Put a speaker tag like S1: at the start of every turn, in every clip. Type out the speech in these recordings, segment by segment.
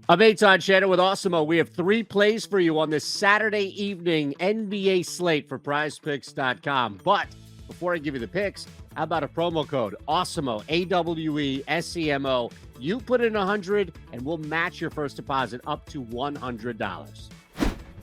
S1: I'm Eitan Shannon with Awesemo. We have 3 plays for you on this Saturday evening NBA slate for PrizePicks.com. But before I give you the picks, how about a promo code? Awesemo, AWESEMO. You put in 100 and we'll match your first deposit up to $100.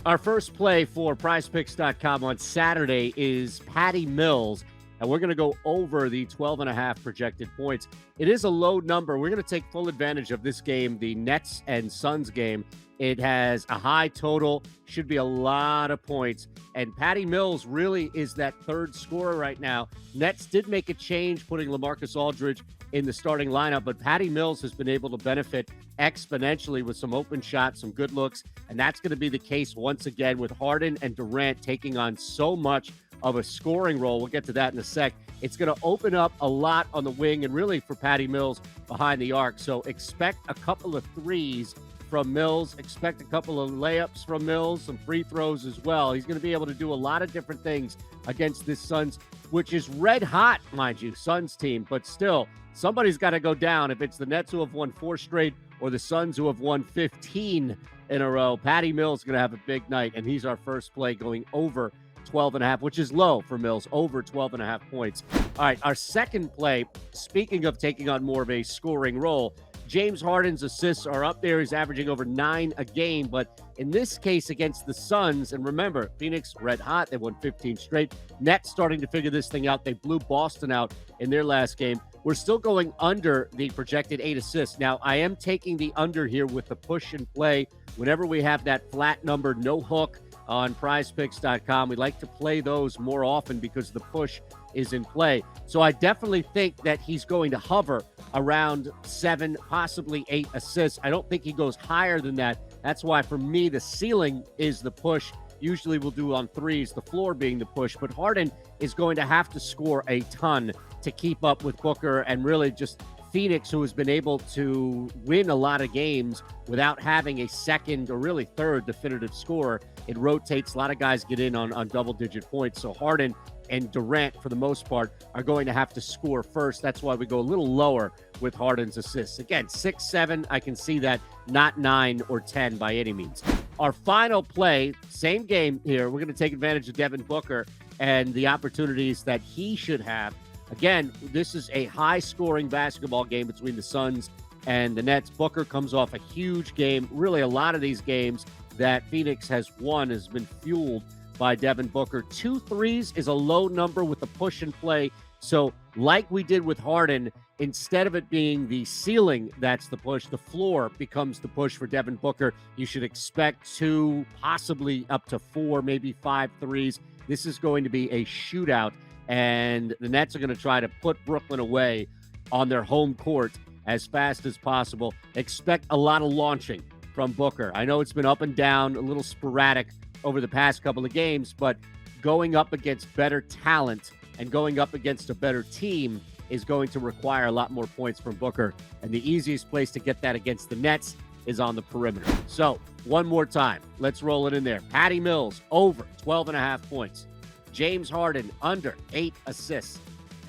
S1: Our first play for PrizePicks.com on Saturday is Patty Mills, and we're going to go over the 12.5 projected points. It is a low number. We're going to take full advantage of this game, the Nets and Suns game. It has a high total, should be a lot of points, and Patty Mills really is that third scorer right now. Nets did make a change, putting LaMarcus Aldridge in the starting lineup, but Patty Mills has been able to benefit exponentially with some open shots, some good looks, and that's going to be the case once again with Harden and Durant taking on so much of a scoring role. We'll get to that in a sec. It's going to open up a lot on the wing and really for Patty Mills behind the arc. So expect a couple of threes from Mills. Expect a couple of layups from Mills, some free throws as well. He's going to be able to do a lot of different things against this Suns, which is red hot, mind you, Suns team. But still, somebody's got to go down. If it's the Nets who have won 4 straight or the Suns who have won 15 in a row, Patty Mills is going to have a big night. And he's our first play going over 12.5, which is low for Mills, over 12.5 points. All right, our second play, speaking of taking on more of a scoring role, James Harden's assists are up there. He's averaging over 9 a game, but in this case against the Suns, and remember, Phoenix red hot, they won 15 straight. Nets starting to figure this thing out. They blew Boston out in their last game. We're still going under the projected 8 assists. Now, I am taking the under here with the push and play. Whenever we have that flat number, no hook, on PrizePicks.com. We like to play those more often because the push is in play. So I definitely think that he's going to hover around 7, possibly 8 assists. I don't think he goes higher than that. That's why for me, the ceiling is the push. Usually we'll do on threes, the floor being the push. But Harden is going to have to score a ton to keep up with Booker and really just Phoenix, who has been able to win a lot of games without having a second or really third definitive scorer. It rotates. A lot of guys get in on double-digit points. So Harden and Durant, for the most part, are going to have to score first. That's why we go a little lower with Harden's assists. Again, 6, 7, I can see that, not 9 or 10 by any means. Our final play, same game here. We're going to take advantage of Devin Booker and the opportunities that he should have. Again, this is a high-scoring basketball game between the Suns and the Nets. Booker comes off a huge game. Really, a lot of these games that Phoenix has won has been fueled by Devin Booker. 2 threes is a low number with the push and play. So like we did with Harden, instead of it being the ceiling that's the push, the floor becomes the push for Devin Booker. You should expect 2, possibly up to 4, maybe 5 threes. This is going to be a shootout. And the Nets are going to try to put Brooklyn away on their home court as fast as possible. Expect a lot of launching from Booker. I know it's been up and down, a little sporadic over the past couple of games, but going up against better talent and going up against a better team is going to require a lot more points from Booker. And the easiest place to get that against the Nets is on the perimeter. So one more time, let's roll it in there. Patty Mills over 12.5 points. James Harden under 8 assists,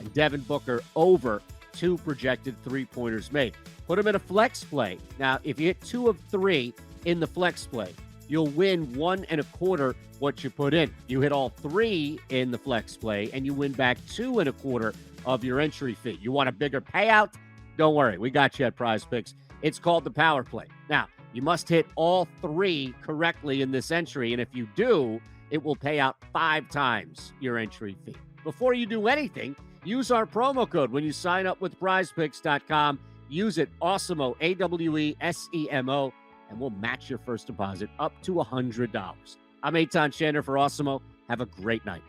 S1: and Devin Booker over 2 projected 3-pointers made. Put him in a flex play. Now, if you hit 2 of 3 in the flex play, you'll win 1 1/4 what you put in. You hit all 3 in the flex play, and you win back 2 1/4 of your entry fee. You want a bigger payout? Don't worry, we got you at PrizePicks. It's called the power play. Now, you must hit all 3 correctly in this entry, and if you do, it will pay out 5 times your entry fee. Before you do anything, use our promo code when you sign up with PrizePicks.com. Use it, Awesemo, AWESEMO, and we'll match your first deposit up to $100. I'm Eitan Shannon for Awesemo. Have a great night.